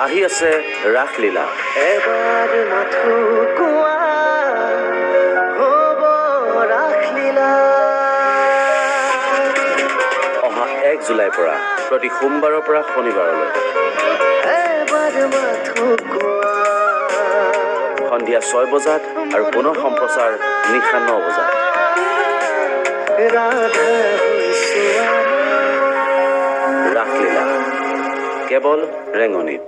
আহি আছে ৰাসলীলা। এবাৰ মাথো কোৱা হ'ব ৰাসলীলা। অহা 1 জুলাইৰ পৰা প্ৰতি সোমবাৰৰ পৰা শনিবাৰলৈ এবাৰ মাথো কোৱা। সন্ধিয়া 6 বজাত আৰু পুনৰ সম্প্ৰচাৰ নিশা 9 বজাত। ৰাধা হৈছো ৰাসলীলা কেৱল ৰেঙনিত।